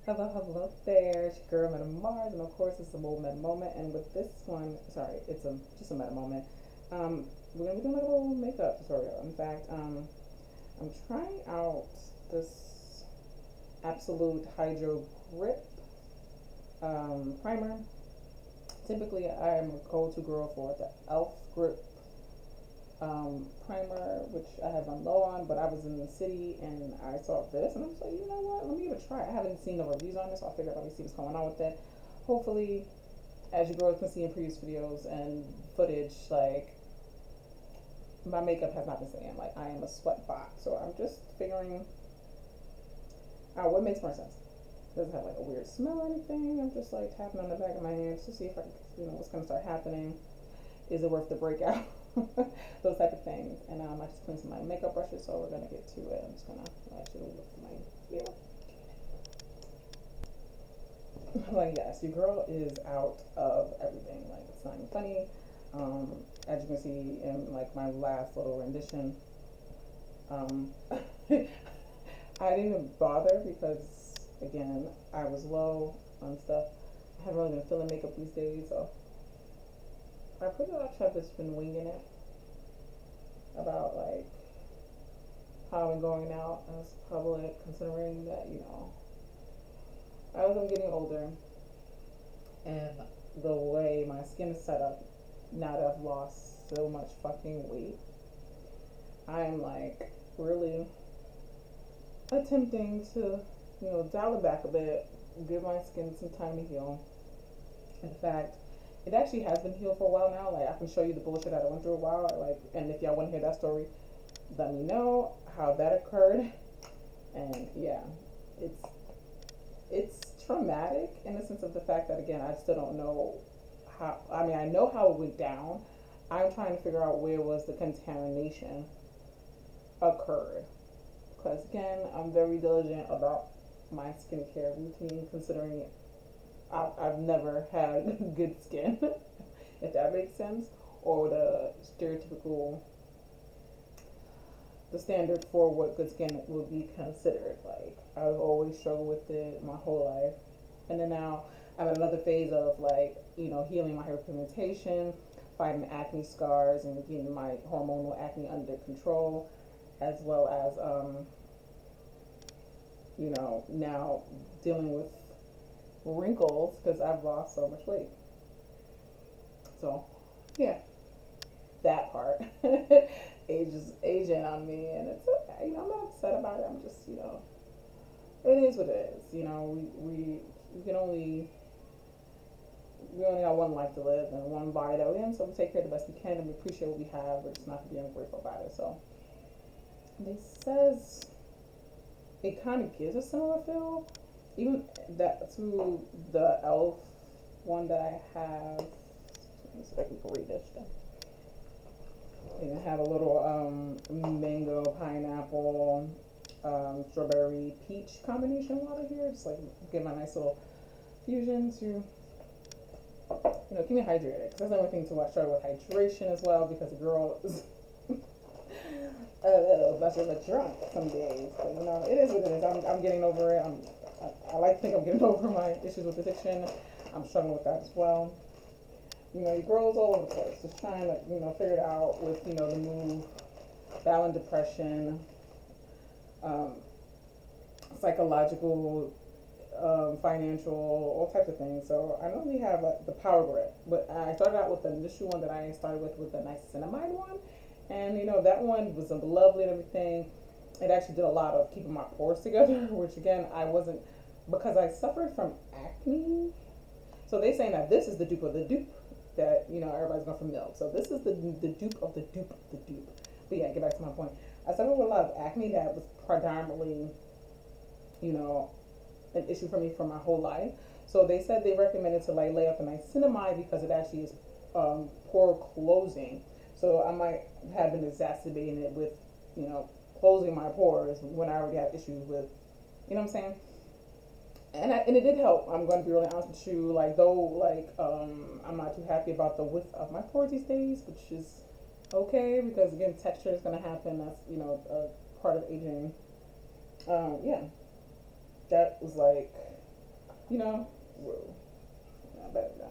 Hello there. It's your girl Meta Mars, and of course, it's a little meta moment. And with this one, sorry, it's just a meta moment. We're gonna be doing like a little makeup tutorial. In fact, I'm trying out this Absolute Hydro Grip primer. Typically, I'm a go-to girl for the Elf Grip primer, which I have run low on, but I was in the city and I saw this and I was like, you know what, let me give it a try. I haven't seen the reviews on this, so I figured let me see what's going on with it. Hopefully, as you girls can see in previous videos and footage, like my makeup has not been staying. Like I am a sweat box, so I'm just figuring out what makes more sense. Does it have like a weird smell or anything? I'm just like tapping on the back of my hands to see if I can, what's gonna start happening. Is it worth the breakout? Those type of things. And I just cleaned some of my makeup brushes, so we're gonna get to it. I'm just gonna actually look for my mirror. Like yes, your girl is out of everything. Like it's not even funny. As you can see in like my last little rendition, I didn't even bother because again I was low on stuff. I haven't really been feeling makeup these days, so I pretty much have just been winging it about like how I'm going out as public, considering that as I'm getting older and the way my skin is set up now that I've lost so much fucking weight, I'm like really attempting to dial it back a bit, give my skin some time to heal. In fact, it actually has been healed for a while now. Like I can show you the bullshit that I went through a while. Like, and if y'all want to hear that story, let me know how that occurred. And yeah, it's it's traumatic in the sense of the fact that again, I still don't know how. I mean, I know how it went down. I'm trying to figure out where was the contamination occurred. Because again, I'm very diligent about my skincare routine, considering I've never had good skin, if that makes sense, or the stereotypical, the standard for what good skin would be considered. Like I've always struggled with it my whole life, and then now I'm in another phase of like healing my hyperpigmentation, fighting acne scars, and getting my hormonal acne under control, as well as now dealing with wrinkles because I've lost so much weight. So, yeah, that part ages aging on me, and it's okay. I'm not upset about it. I'm just it is what it is. We can only we only got one life to live and one body that we're in, so we take care of the best we can and we appreciate what we have. We're just not to be ungrateful about it. So, it says it kind of gives a similar feel, even that to the elf one that I have. Let me see if I can read this stuff. You have a little mango, pineapple, strawberry, peach combination water here. Just like give my nice little fusion to keep me hydrated. Because that's another thing too. I started with hydration as well because the girl is a bunch of a drunk some days. But it is what it is. I'm getting over it. I like to think I'm getting over my issues with addiction. I'm struggling with that as well. Your girl's all over the place, just trying to, figure it out with, the move, battling depression, um, psychological, financial, all types of things. So I normally have the Power Grip, but I started out with the initial one that I started with the niacinamide one, and that one was lovely and everything. It actually did a lot of keeping my pores together, which again I wasn't, because I suffered from acne. So they saying that this is the dupe of the dupe that everybody's going for milk. So this is the dupe of the dupe of the dupe. But yeah, get back to my point. I suffered with a lot of acne that was predominantly, an issue for me for my whole life. So they said they recommended to like lay off the niacinamide because it actually is pore closing. So I might have been exacerbating it with closing my pores when I already have issues with, what I'm saying. And it did help. I'm going to be really honest with you. Like I'm not too happy about the width of my pores these days, which is okay because again, texture is going to happen. That's a part of aging. Yeah, that was like you know, whoa, not better than.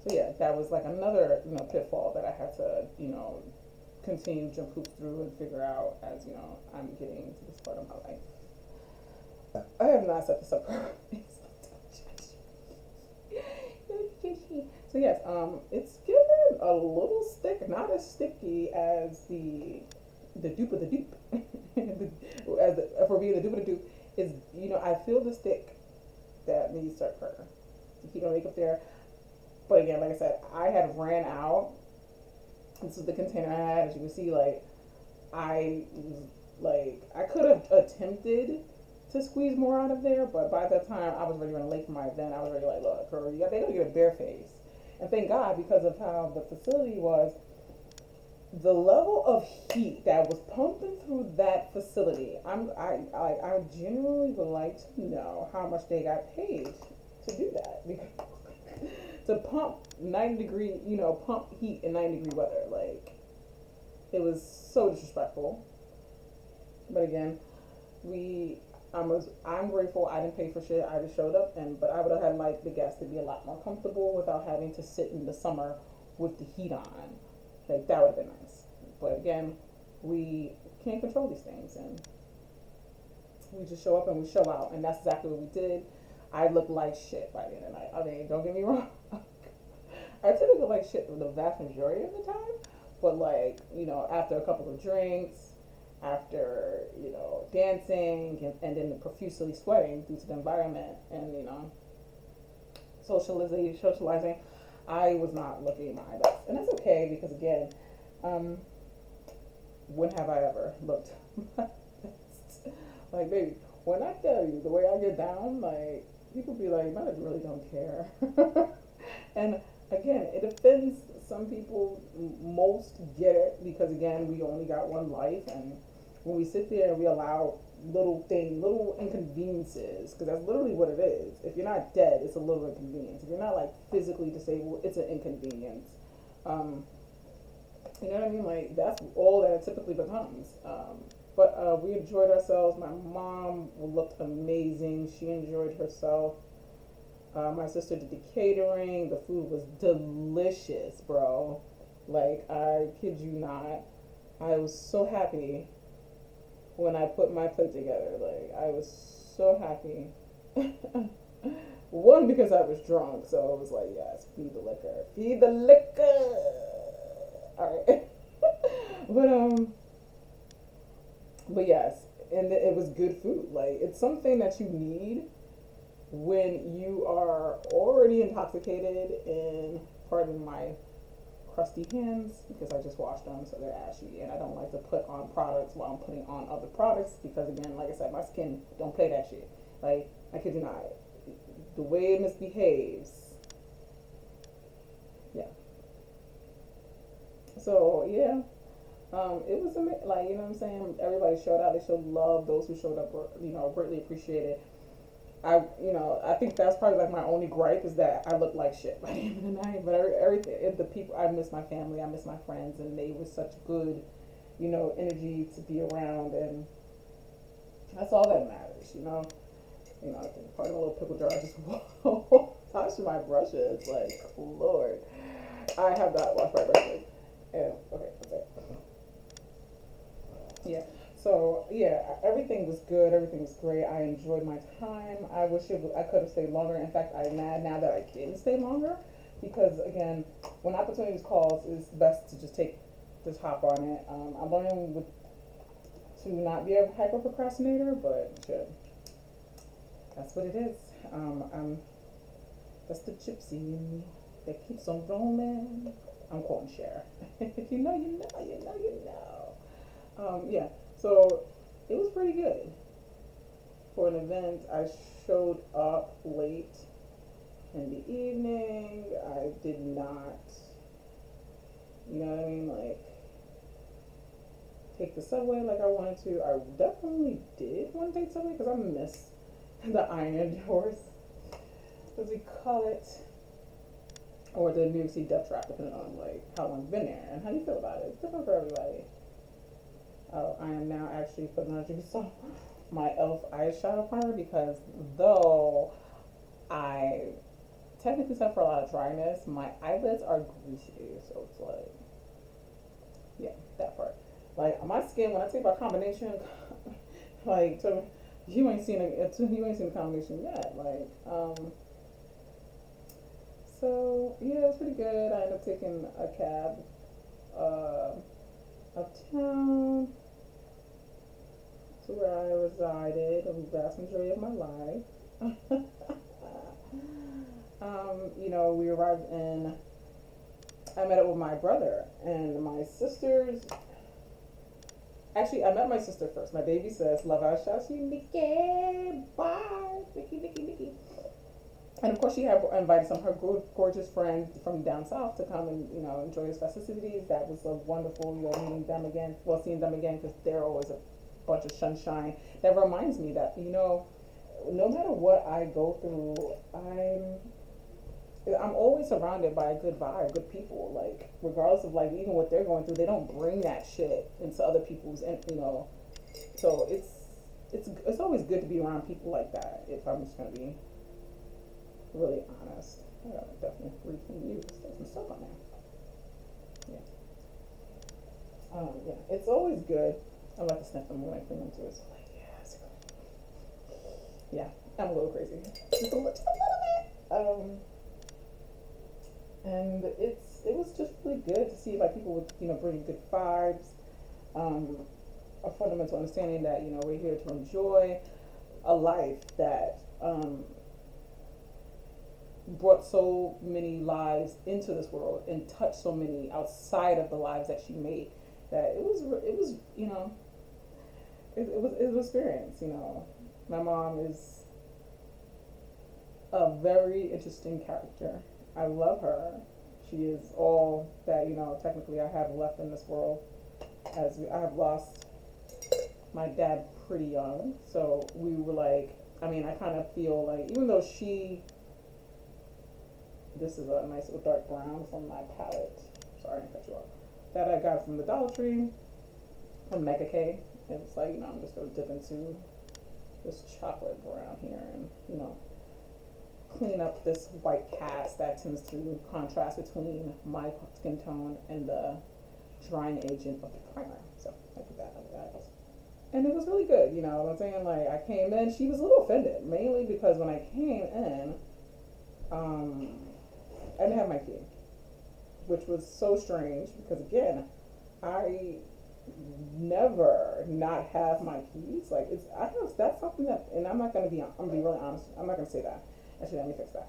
So yeah, that was like another, pitfall that I had to, continue to jump hoops through and figure out as, I'm getting to this part of my life. I have not set this up correctly. So yes, it's given a little stick, not as sticky as the dupe of the dupe. As for being the dupe of the dupe is, I feel the stick that needs to occur to keep my makeup there. But again, like I said, I had ran out. This is the container I had. As you can see, I was I could have attempted to squeeze more out of there, but by that time I was already running late for my event. I was already like, look, girl, they gotta get a bare face. And thank God, because of how the facility was, the level of heat that was pumping through that facility, I genuinely would like to know how much they got paid to do that, because to pump 90-degree, pump heat in 90-degree weather, it was so disrespectful. But again, I'm grateful I didn't pay for shit. I just showed up, but I would have had the guests to be a lot more comfortable without having to sit in the summer with the heat on. That would have been nice. But again, we can't control these things, and we just show up and we show out, and that's exactly what we did. I looked like shit by the end of the night. I mean, don't get me wrong. I tend to look like shit the vast majority of the time, but after a couple of drinks, after dancing, and then profusely sweating due to the environment, and socializing, I was not looking my best, and that's okay because again, when have I ever looked my best? Baby, when I tell you the way I get down, people be like, "Man, I really don't care," and again, it offends some people. Most get it because again, we only got one life, and when we sit there and we allow little inconveniences, because that's literally what it is. If you're not dead, it's a little inconvenience. If you're not physically disabled, it's an inconvenience. You know what I mean? That's all that it typically becomes. But we enjoyed ourselves. My mom looked amazing. She enjoyed herself. My sister did the catering. The food was delicious, bro. I kid you not. I was so happy when I put my plate together. I was so happy. One, because I was drunk, so it was yes, feed the liquor. Feed the liquor. Alright. But yes, and it was good food. It's something that you need when you are already intoxicated, and pardon my crusty hands because I just washed them, so they're ashy, and I don't like to put on products while I'm putting on other products because again, like I said, my skin don't play that shit. I kid you not, the way it misbehaves. Yeah. So yeah, it was amazing. You know what I'm saying? Everybody showed out. They showed love. Those who showed up were, greatly appreciated. I think that's probably my only gripe is that I look like shit by the end of the night. But everything, the people, I miss my family, I miss my friends, and they were such good, energy to be around, and that's all that matters. I think part of a little pickle jar, I just wash my brushes. Lord, I have not washed my brushes. And okay, that's it. Yeah. So yeah, everything was good. Everything was great. I enjoyed my time. I wish I could have stayed longer. In fact, I'm mad now that I didn't stay longer because again, when opportunities calls, it's best to just hop on it. I'm learning to not be a hyper procrastinator, but shit, that's what it is. That's the gypsy in me that keeps on roaming. I'm quoting Cher. If you know, you know, you know, you know. Yeah. So it was pretty good for an event. I showed up late in the evening. I did not, you know what I mean, take the subway like I wanted to. I definitely did want to take subway because I miss the Iron Doors, as we call it, or the New York City Death Trap, depending on how long you've been there and how you feel about it. It's different for everybody. I am now actually putting on a Jigsaw my elf eyeshadow primer because though I technically suffer a lot of dryness, my eyelids are greasy, so it's like, yeah, that part. Like my skin, when I take my combination, like so you ain't seen the combination yet. Like, so yeah, it was pretty good. I ended up taking a cab uh, uptown to where I resided a vast majority of my life. We arrived in. I met up with my brother and my sisters. Actually, I met my sister first. My baby says, "Love our shout you, Nikki, bye, Nikki." And of course, she had invited some of her gorgeous friends from down south to come and enjoy his festivities. That was a wonderful, meeting them again. Well, seeing them again because they're always a bunch of sunshine. That reminds me that no matter what I go through, I'm always surrounded by a good vibe, good people. Like regardless of like even what they're going through, they don't bring that shit into other people's, and so it's always good to be around people like that. If I'm just gonna be really honest, I gotta definitely read from you. There's some stuff on there. Yeah, it's always good. I like to sniff them when I clean them too. So like, yes, yeah, I'm a little crazy, just a little bit. And it was just really good to see like people with bringing good vibes, a fundamental understanding that we're here to enjoy a life that brought so many lives into this world and touched so many outside of the lives that she made. That it was experience. My mom is a very interesting character. I love her. She is all that technically I have left in this world, as I have lost my dad pretty young. So we were like, I kind of feel like even though this is a nice little dark brown from my palette. Sorry to cut you off. That I got from the Dollar Tree from Mega K. It's like I'm just gonna dip into this chocolate brown here and clean up this white cast that tends to contrast between my skin tone and the drying agent of the primer. So I did that like that. And it was really good, what I'm saying? Like I came in, she was a little offended, mainly because when I came in, I didn't have my key, which was so strange because again, I never not have my keys. Like I have that's something that, and I'm gonna be really honest. I'm not gonna say that. Actually, let me fix that.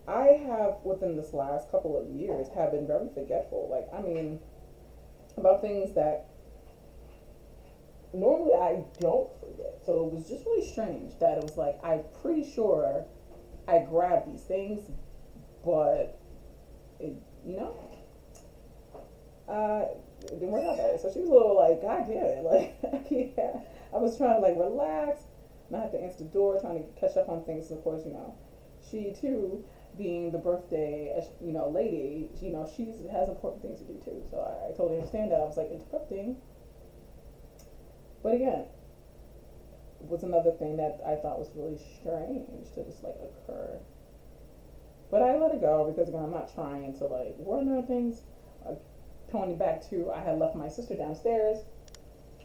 I have within this last couple of years have been very forgetful. Like about things that normally I don't forget. So it was just really strange that it was like I'm pretty sure I grabbed these things, but it it didn't work out that way. So she was a little like, God damn it, like yeah. I was trying to like relax, not have to answer the door, trying to catch up on things. Of course, she too, being the birthday, lady, she has important things to do too. So I totally understand that. I was like interrupting, but again, was another thing that I thought was really strange to just like occur. But I let it go because again, I'm not trying to like. One of the things, pointing back to, I had left my sister downstairs,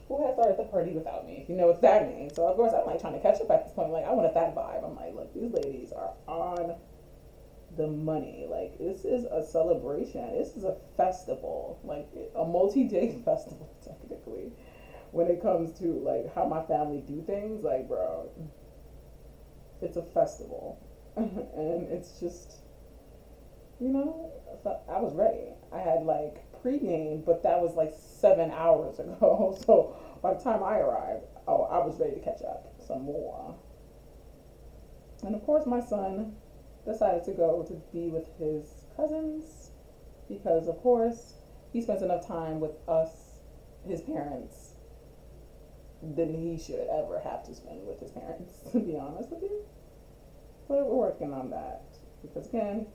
who had started the party without me. If you know what that means. So of course I'm like trying to catch up at this point. Like I wanted that vibe. I'm like, look, these ladies are on the money. Like this is a celebration. This is a festival, like a multi-day festival technically. When it comes to like how my family do things, like bro, it's a festival. And it's just, I was ready. I had like pregame, but that was like 7 hours ago. So by the time I arrived, I was ready to catch up some more. And of course, my son decided to go to be with his cousins because, of course, he spends enough time with us, his parents, than he should ever have to spend with his parents, to be honest with you. But we're working on that because again,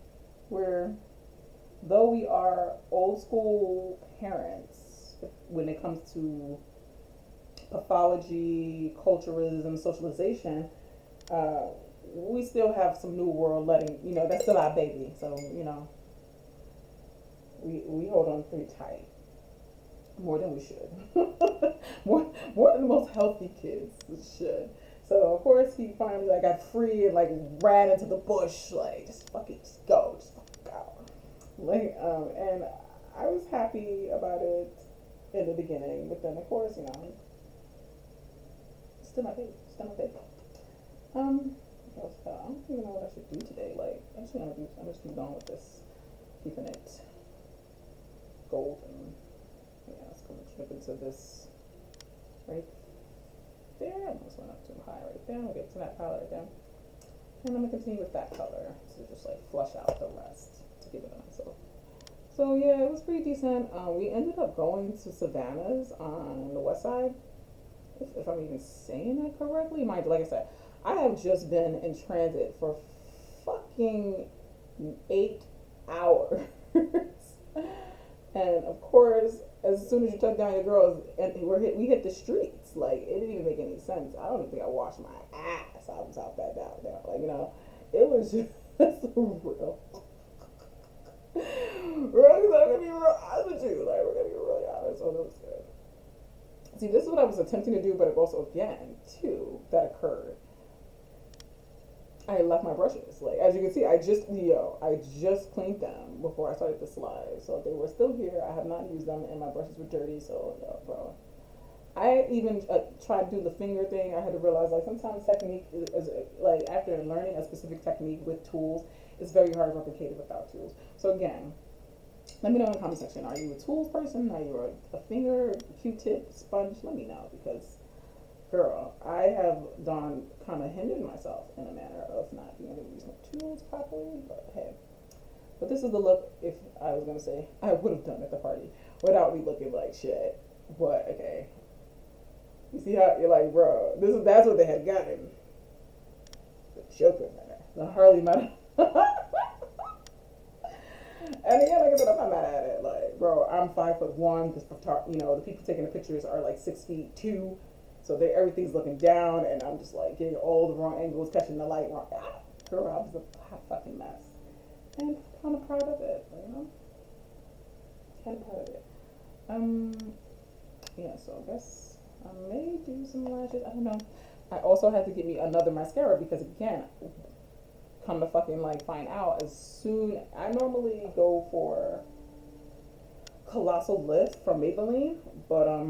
though we are old school parents when it comes to pathology, culturalism, socialization, uh, we still have some new world letting, that's still our baby. So, we hold on pretty tight. More than we should. more than most healthy kids should. So of course he finally like got free and like ran into the bush, like just fucking just go, just fucking go. Like and I was happy about it in the beginning, but then of course, still my baby. Still my baby. What else? I don't even know what I should do today. Like I'm just keep going with this, keeping it golden. Yeah, let's go trip into this right there. I almost went up too high right there. We'll get to that color again. And I'm gonna continue with that color to just like flush out the rest to give it a nice little. So yeah, it was pretty decent. We ended up going to Savannah's on the west side. If I'm even saying that correctly. Mind you, like I said, I have just been in transit for fucking 8 hours. And of course, as soon as you took down your girls, and we hit the streets. Like it didn't even make any sense. I don't even think I washed my ass. I was out that down there. Like it was just real. I'm gonna be real honest with you. Like we're gonna be really honest. So that was good. See, this is what I was attempting to do, but it also again too that occurred. I left my brushes. Like as you can see, I just cleaned them before I started the slide, so they were still here. I have not used them, and my brushes were dirty. So bro, I even tried to do the finger thing. I had to realize like sometimes technique is like after learning a specific technique with tools, it's very hard to replicate it without tools. So again, let me know in the comment section. Are you a tools person? Are you a finger, Q-tip, sponge? Let me know because. Girl, I have done kind of hindered myself in a manner of not being able to use my tools properly, but hey. But this is the look, if I was going to say, I would have done at the party without me looking like shit. But, okay. You see how, you're like, bro, that's what they had gotten. The Joker matter. The Harley matter. And again, like I said, I'm not mad at it. Like, bro, I'm 5'1". The people taking the pictures are like 6'2". So everything's looking down, and I'm just like getting all the wrong angles, catching the light wrong. Girl, I was a hot fucking mess. And kind of proud of it, Kind of proud of it. Yeah, so I guess I may do some lashes. I don't know. I also had to get me another mascara because, again, come to fucking like find out I normally go for Colossal Lift from Maybelline, but I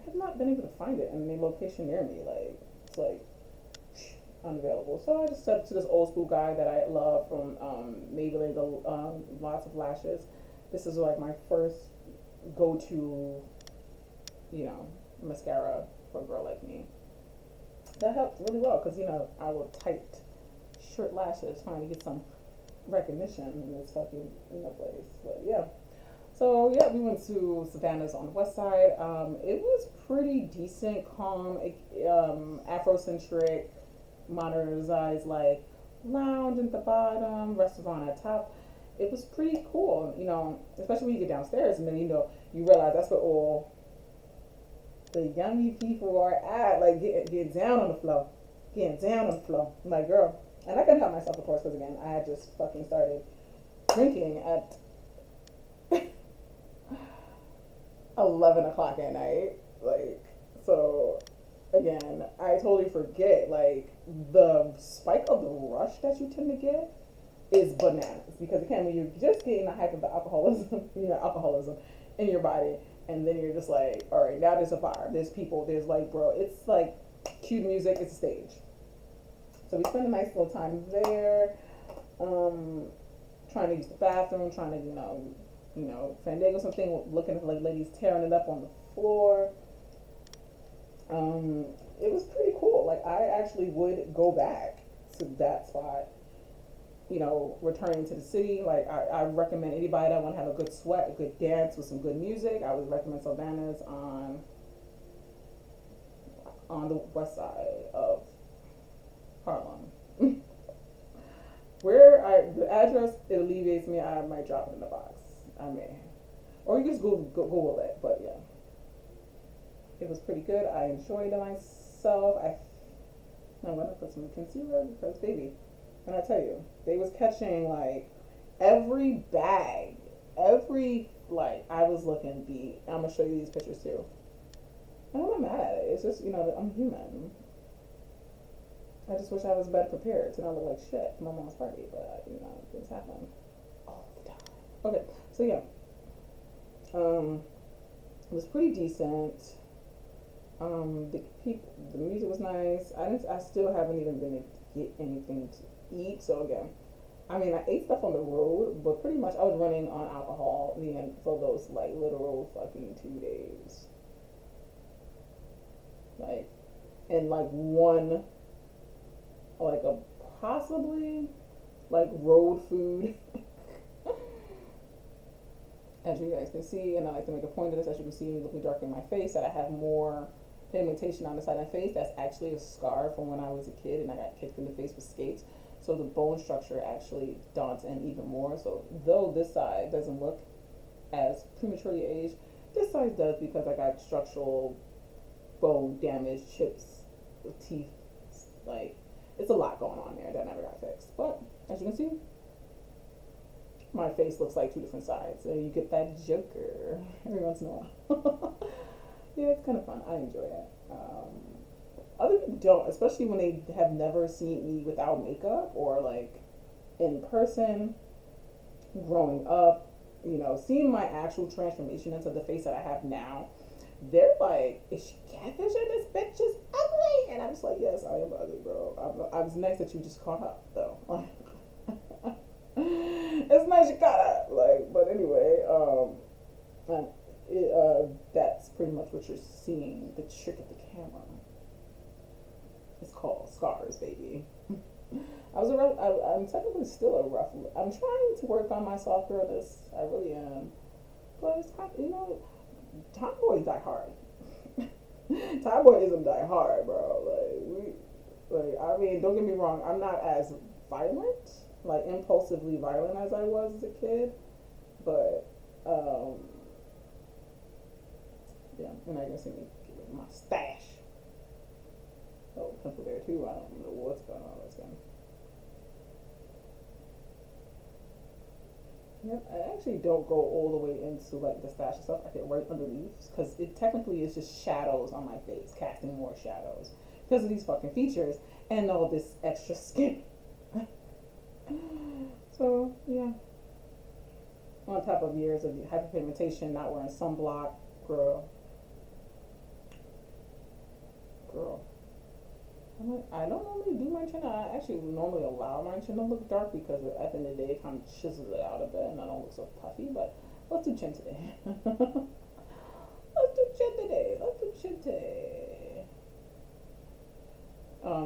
have not been able to find it in any location near me. Like it's like unavailable. So I just said to this old school guy that I love from Maybelline, lots of lashes. This is like my first go-to, mascara for a girl like me. That helped really well because I will tight short lashes trying to get some recognition in this fucking place. But yeah. So yeah, we went to Savannah's on the west side. It was pretty decent, calm, Afrocentric, modernized like lounge at the bottom, restaurant at top. It was pretty cool, especially when you get downstairs and then you realize that's where all the yummy people are at, like get down on the floor, getting down on the floor. I'm like, girl, and I couldn't help myself, of course, because again, I had just fucking started drinking at 11 o'clock at night, like, so again, I totally forget, like, the spike of the rush that you tend to get is bananas, because again, when you're just getting the hype of the alcoholism in your body, and then you're just like, all right, now there's a fire, there's people, there's like, bro, it's like cute music, it's a stage. So we spent a nice little time there, trying to use the bathroom, trying to, fandango something, looking at like ladies tearing it up on the floor. It was pretty cool. Like I actually would go back to that spot, returning to the city. Like I recommend anybody that want to have a good sweat, a good dance with some good music. I would recommend Savannah's on the west side of Harlem. The address, it alleviates me. I might drop it in the box. I may. Or you just Google it, but yeah. It was pretty good. I enjoyed myself. I'm gonna put some concealer because baby, and I tell you, they was catching like every bag, every like I was looking beat. I'm gonna show you these pictures too. And I'm not mad at it. It's just I'm human. I just wish I was better prepared to not look like shit for my mom's party, but things happen all the time. Okay, so yeah, it was pretty decent. The music was nice. I still haven't even been able to get anything to eat. So again, I mean, I ate stuff on the road, but pretty much I was running on alcohol the end for those like literal fucking 2 days. Like, and like one, like a possibly like road food. As you guys can see, and I like to make a point of this, as you can see me looking dark in my face, that I have more pigmentation on the side of my face. That's actually a scar from when I was a kid and I got kicked in the face with skates. So the bone structure actually daunts in even more. So though this side doesn't look as prematurely aged, this side does because I got structural bone damage, chips, teeth, like it's a lot going on there that never got fixed. But as you can see, my face looks like two different sides. So you get that Joker every once in a while. Yeah, it's kind of fun. I enjoy it. Other people don't, especially when they have never seen me without makeup or like in person growing up, seeing my actual transformation into the face that I have now. They're like, is she catfishing? This bitch is ugly. And I'm just like, yes, I am ugly, bro. I was nice that you just caught up, though. It's nice you caught up. Like, but anyway, that's pretty much what you're seeing. The trick of the camera. It's called scars, baby. I'm technically still a rough. I'm trying to work on my soft girlness. I really am. But it's kind of, tomboys die hard. Tomboyism die hard, bro. I mean, don't get me wrong. I'm not as violent, like impulsively violent as I was as a kid, but yeah, you're not gonna see me get my stash. Oh, pimple there too. I don't know what's going on with skin. Yep, I actually don't go all the way into like the stash stuff. I get right underneath because it technically is just shadows on my face, casting more shadows because of these fucking features and all this extra skin. So yeah, on top of years of hyperpigmentation, not wearing sunblock, girl. I don't normally do my chin. I actually normally allow my chin to look dark because at the end of the day, it kind of chisels it out a bit and I don't look so puffy. But let's do chin today. Let's do chin today.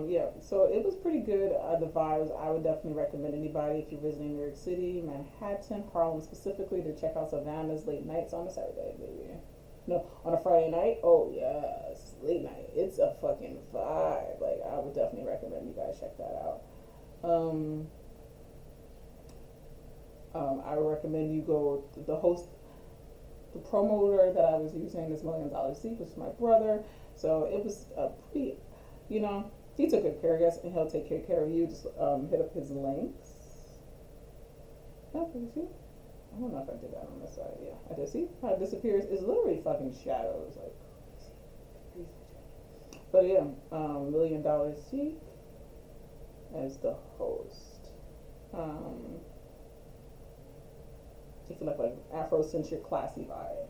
Yeah, so it was pretty good. The vibes, I would definitely recommend anybody if you're visiting New York City, Manhattan, Harlem specifically, to check out Savannah's late nights on a Saturday, baby. No, on a Friday night. Oh yes, late night. It's a fucking vibe. Like I would definitely recommend you guys check that out. I would recommend you go to the promoter that I was using, this $1,000,000 Seek, which is my brother. So it was a pretty, he took good care of us, and he'll take good care of you. Just hit up his links. Okay, see. I don't know if I did that on this side. Yeah, I did. See how it disappears? It's literally fucking shadows, like crazy. But yeah, $1,000,000 Seek as the host. It's like Afrocentric classy vibe.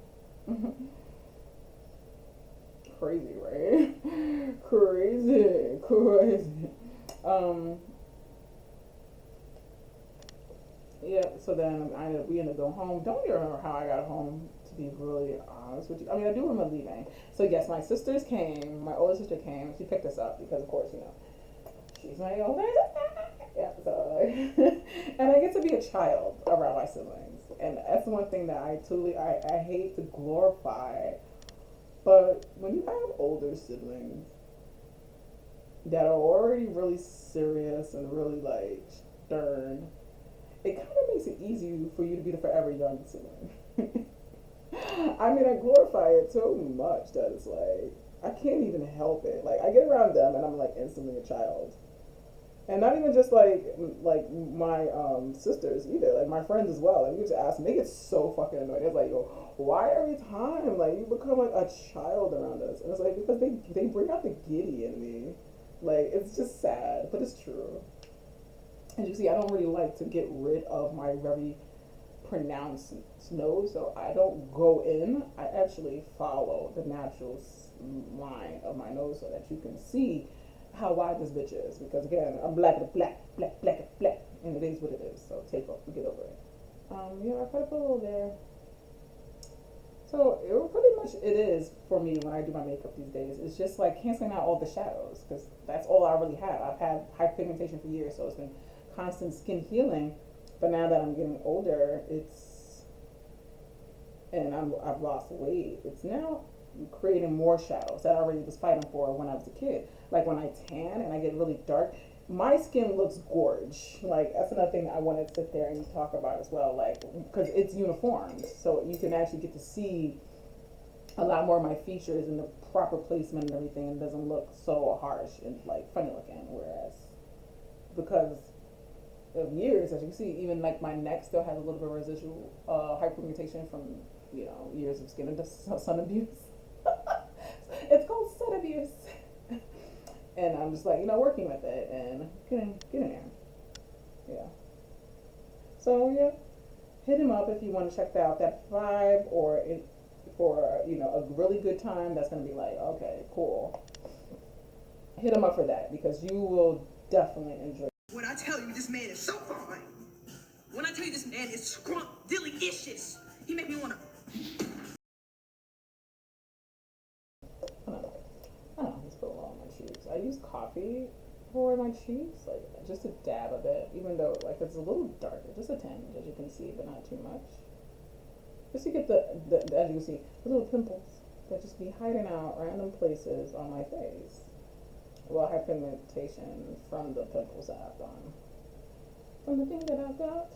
Crazy, right? Crazy. Yeah, so then we ended up going home. Don't even remember how I got home, to be really honest with you. I mean, I do remember leaving. So yes, my sisters came. My older sister came. She picked us up because, of course, she's my older sister. Yeah, so and I get to be a child around my siblings, and that's one thing that I hate to glorify. But when you have older siblings that are already really serious and really like stern, it kind of makes it easy for you to be the forever young sibling. I mean, I glorify it so much that it's like I can't even help it. Like I get around them and I'm like instantly a child. And not even just like my sisters either, like my friends as well. Like you just ask them, they get so fucking annoyed. It's like, yo, why every time like you become like a child around us? And it's like because they bring out the giddy in me. Like it's just sad, but it's true. As you see, I don't really like to get rid of my very pronounced nose, so I don't go in. I actually follow the natural line of my nose so that you can see how wide this bitch is. Because again, I'm black and black, black, black and black, and it is what it is. So take off, get over it. Yeah, I put up a little there. So it pretty much it is for me when I do my makeup these days. It's just like canceling out all the shadows because that's all I really have. I've had hyperpigmentation for years, so it's been constant skin healing. But now that I'm getting older, I've lost weight. It's now creating more shadows that I already was fighting for when I was a kid. Like when I tan and I get really dark, my skin looks gorge. Like that's another thing I want to sit there and talk about as well. Like because it's uniform, so you can actually get to see a lot more of my features in the proper placement and everything, and it doesn't look so harsh and like funny looking. Whereas because of years, as you can see, even like my neck still has a little bit of residual hyperpigmentation from years of skin sun abuse. It's called sun abuse. And I'm just like, working with it and getting there. Yeah. So yeah, hit him up if you want to check out that vibe or for a really good time. That's gonna be like, okay, cool. Hit him up for that because you will definitely enjoy. When I tell you this man is so fine, when I tell you this man is scrump delicious, he make me wanna. I don't know, just put a lot on my cheeks. I use coffee for my cheeks, like just a dab of it, even though like it's a little darker, just a tinge as you can see, but not too much. Just to get the as you can see, the little pimples that just be hiding out random places on my face. Well, hyperpigmentation from the pimples that I've done. From the thing that I've got.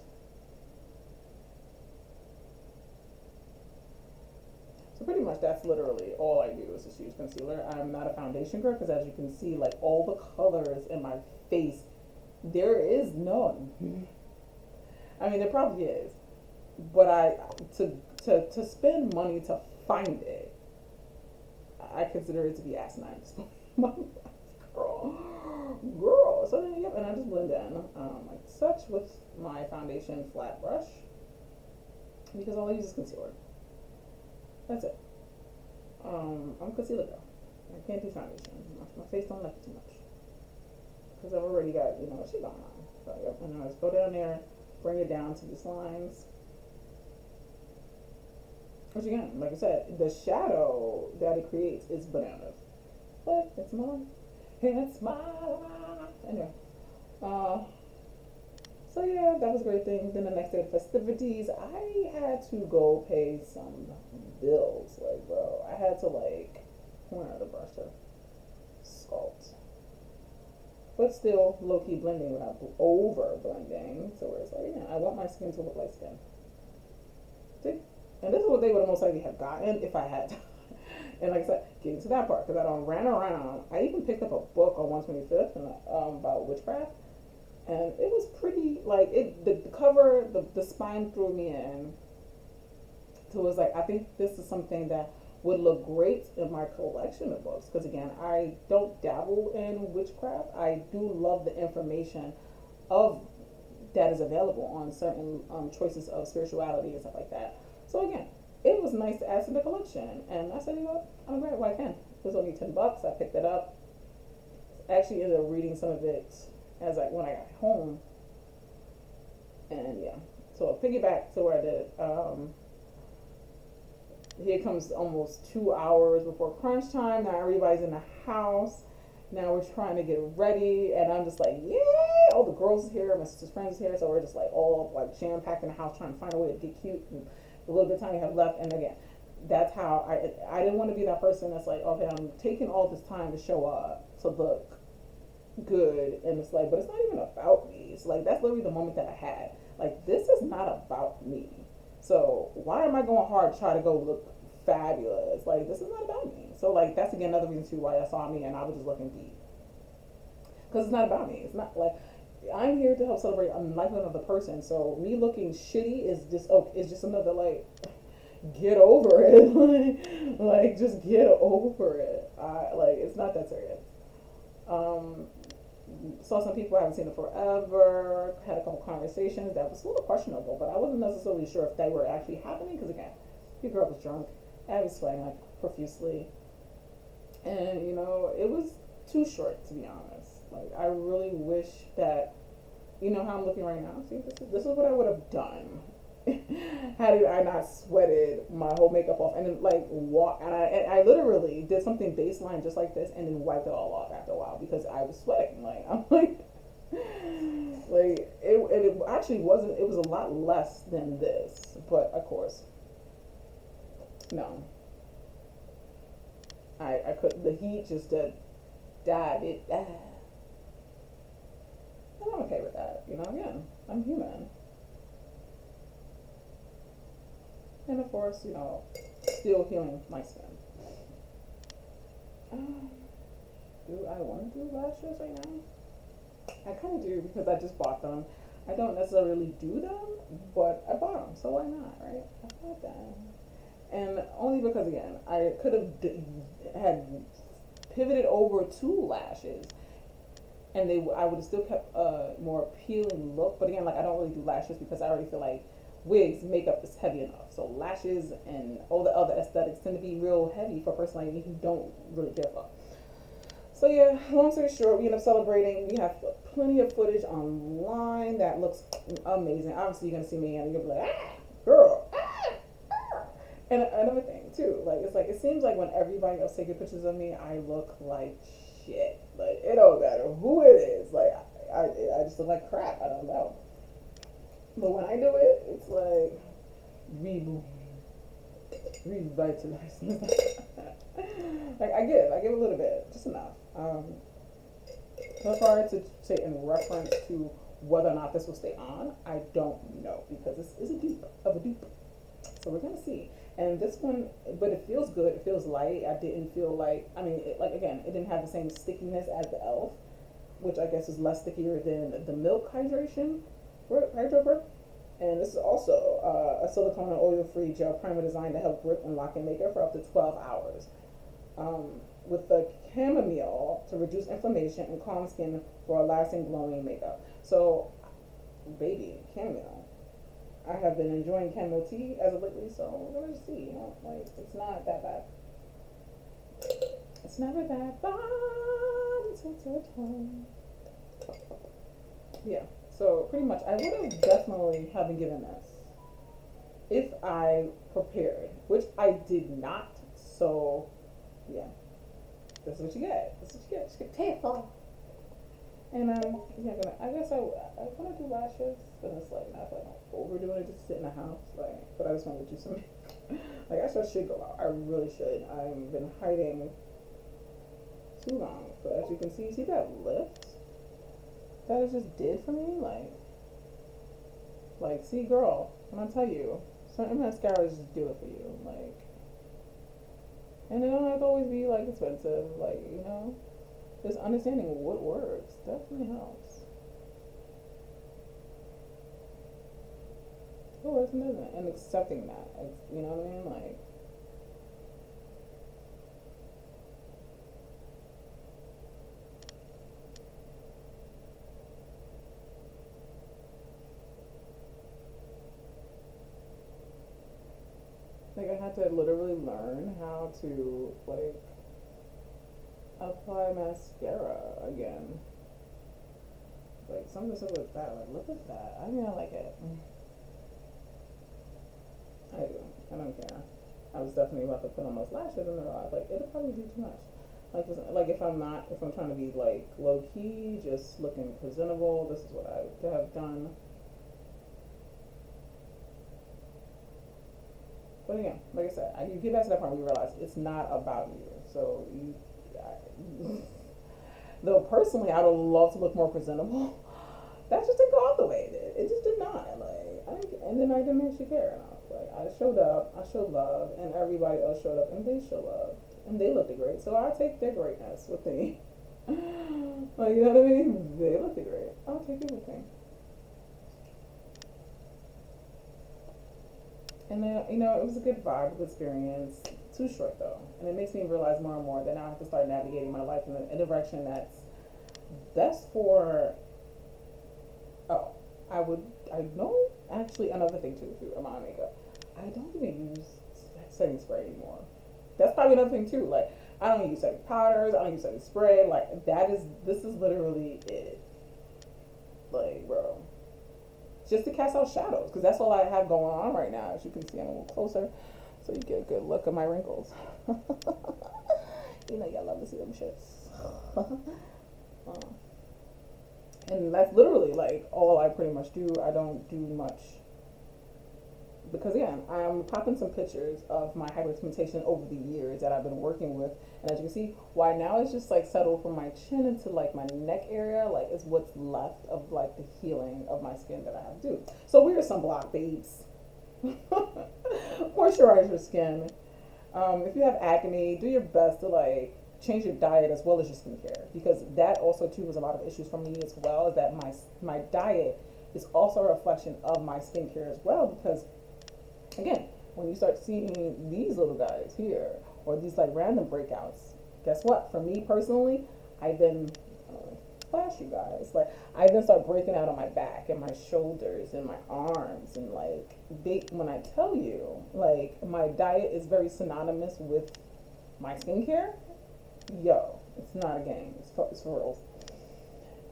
So pretty much that's literally all I do is just use concealer. I'm not a foundation girl because as you can see, like all the colors in my face, there is none. I mean, there probably is, but to spend money to find it, I consider it to be asinine. Girl. So then, yep, and I just blend in like such with my foundation flat brush because all I use is concealer. That's it. I'm a concealer girl. I can't do foundation. My face don't like it too much because I've already got shit going on. So yep, and I just go down there, bring it down to these lines. Which again, like I said, the shadow that it creates is bananas. But it's my anyway. So yeah, that was a great thing. Then the next day, festivities, I had to go pay some bills. Like, bro, I had to where the brush to sculpt, but still low key blending without over blending. So where it's like, yeah, I want my skin to look like skin. See? And this is what they would most likely have gotten if I had. And like I said, getting to that part, because I don't ran around. I even picked up a book on 125th and, about witchcraft. And it was pretty, the cover, the spine threw me in. So it was like, I think this is something that would look great in my collection of books. Because again, I don't dabble in witchcraft. I do love the information of that is available on certain choices of spirituality and stuff like that. So again, it was nice to add to the collection. And I said, I'm great, well, I can. It was only $10. I picked it up. Actually ended up reading some of it when I got home. And yeah. So piggyback to where I did. Here comes almost 2 hours before crunch time. Now everybody's in the house. Now we're trying to get ready, and I'm just like, yeah! All the girls is here, my sister's friends is here, so we're just all jam packed in the house, trying to find a way to get cute. And the little bit of time we have left, and again, that's how I didn't want to be that person that's like, okay, I'm taking all this time to show up to look good, and it's like, but it's not even about me. It's like that's literally the moment that I had. Like, this is not about me. So why am I going hard to try to go look fabulous? Like, this is not about me. So like that's again another reason too why I saw me and I was just looking deep, because it's not about me. It's not like I'm here to help celebrate a life of another person. So me looking shitty is just it's just another like get over it. Like just get over it. I like it's not that serious. Um, saw some people I haven't seen in forever. Had a couple conversations that was a little questionable, but I wasn't necessarily sure if they were actually happening because again, your girl was drunk. I was sweating like profusely, and it was too short to be honest. Like I really wish that how I'm looking right now. See, this is what I would have done had I not sweated my whole makeup off and then like walk. And I literally did something baseline just like this and then wiped it all off after a while because I was sweating. Like I'm like it actually wasn't. It was a lot less than this, but of course, no. I could. The heat just died. It died. And I'm okay with that. Again, I'm human. And of course, still healing my skin. Do I want to do lashes right now? I kind of do because I just bought them. I don't necessarily do them, but I bought them, so why not, right? I bought them. And only because, again, I could have had pivoted over to lashes and I would have still kept a more appealing look. But again, like I don't really do lashes because I already feel like wigs, makeup is heavy enough. So lashes and all the other aesthetics tend to be real heavy for a person like me who don't really care for. So yeah, long story short, we end up celebrating. We have plenty of footage online that looks amazing. Obviously, you're gonna see me and you'll be like, girl, And another thing too, like it's like it seems like when everybody else taking pictures of me, I look like shit. Like it don't matter who it is. Like I just look like crap. I don't know. But when I do it, it's like revitalizing. Like I give a little bit, just enough. So far to say in reference to whether or not this will stay on, I don't know because this is a dupe of a dupe. So we're gonna see. And this one, but it feels good. It feels light. I didn't feel like, like again, it didn't have the same stickiness as the Elf, which I guess is less stickier than the Milk Hydro Grip. And this is also a silicone and oil-free gel primer designed to help grip and lock in makeup for up to 12 hours. With the chamomile to reduce inflammation and calm skin for a lasting glowing makeup. So, baby, chamomile. I have been enjoying chamomile tea as of lately, so we're gonna see. Like it's not that bad. It's never that bad. Yeah. So pretty much, I would have definitely haven't given this if I prepared, which I did not. So yeah, this is what you get. This is what you get. Just get careful. And yeah, I guess I want to do lashes, but it's like not like overdoing it, just sit in the house. Like, but I just want to do some. Like I should go out. I really should. I've been hiding too long, but as you can see that lift that it just did for me, like see, girl, when I tell you, certain mascaras just do it for you, like, and it don't have to always be like expensive, like just understanding what works definitely helps. What works and doesn't, and accepting that, you know what I mean, like. Like I had to literally learn how to like apply mascara again. Like something simple as that. Like look at that. I like it. I do. I don't care. I was definitely about to put on those lashes in the rod. Like it'll probably do too much. Like if I'm trying to be like low key, just looking presentable, this is what I would have done. But again, like I said, you get back to that point where you realize it's not about you. So though personally, I would love to look more presentable. That just didn't go out the way it did. It just did not. Like, and then I didn't actually care enough. Like I showed up, I showed love, and everybody else showed up and they showed love and they looked great. So I take their greatness with me. Like you know what I mean? They looked great. I'll take it with me. And then it was a good vibe, good experience. Too short though, and it makes me realize more and more that now I have to start navigating my life in a direction that's for. Oh, I know actually another thing too. If you remind me, I don't even use setting spray anymore. That's probably another thing too. Like I don't use setting powders. I don't use setting spray. Like this is literally it. Like bro, just to cast out shadows because that's all I have going on right now. As you can see, I'm a little closer, so you get a good look at my wrinkles. Y'all love to see them shits. And that's literally like all I pretty much do. I don't do much because again, I'm popping some pictures of my hyperpigmentation over the years that I've been working with, and as you can see, why now it's just like settled from my chin into like my neck area, like is what's left of like the healing of my skin that I have to do. So wear sunblock, babes. Moisturize your skin. If you have acne, do your best to like change your diet as well as your skincare because that also too was a lot of issues for me as well. Is that my diet is also a reflection of my skincare as well because again, when you start seeing these little guys here or these like random breakouts, guess what? For me personally, I then flash you guys. Like I then start breaking out on my back and my shoulders and my arms and like when I tell you like my diet is very synonymous with my skincare, yo, it's not a game. It's for real.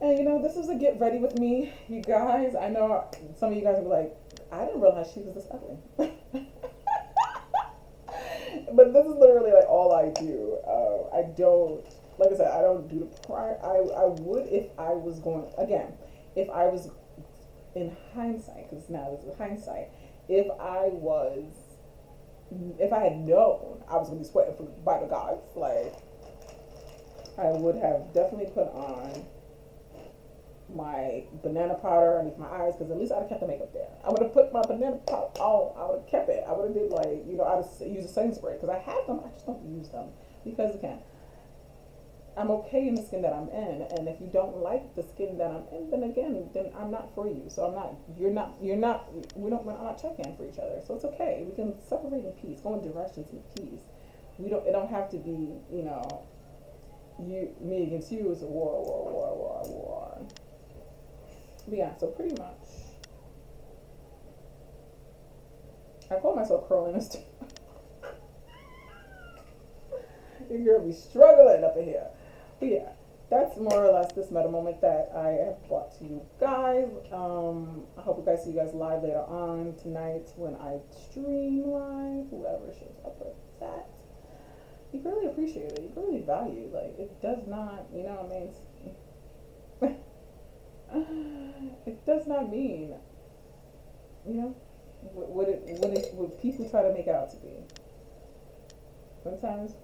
And this is a get ready with me, you guys. I know some of you guys will be like, I didn't realize she was this ugly. But this is literally like all I do. I don't, like I said, I don't do the prior. I would if I was going, again, if I was in hindsight, because now this is hindsight, if I had known I was going to be sweating by the gods, like, I would have definitely put on my banana powder underneath my eyes because at least I'd have kept the makeup there. I would have put my banana powder on. I would have kept it. I would have did like I'd have used a setting spray because I have them. I just don't use them because again, I'm okay in the skin that I'm in, and if you don't like the skin that I'm in, then I'm not for you. So I'm not. You're not. We're not checking for each other. So it's okay. We can separate in peace. Go in directions in peace. It don't have to be me against you. It's a war. But yeah, so pretty much, I call myself curling this. Your girl be struggling up in here. But yeah, that's more or less this meta moment that I have brought to you guys. I hope see you guys live later on tonight when I stream live. Whoever shows up with that, you really appreciate it. You really value. Like it does not, what I mean. It does not mean, what people try to make it out to be. Sometimes,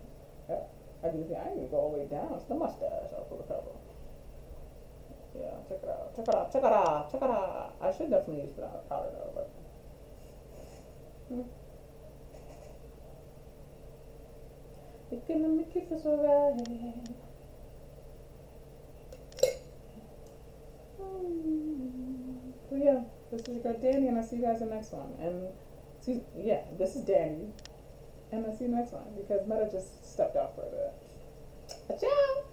I do think I need to go all the way down to the mustache. I'll pull the cover. Yeah, check it out. I should definitely use powder though, but. You're gonna make it feel right. So yeah, this is your girl Danny, and I'll see you guys in the next one. And this is Danny, and I'll see you next one because Meta just stepped out for a bit. Ciao.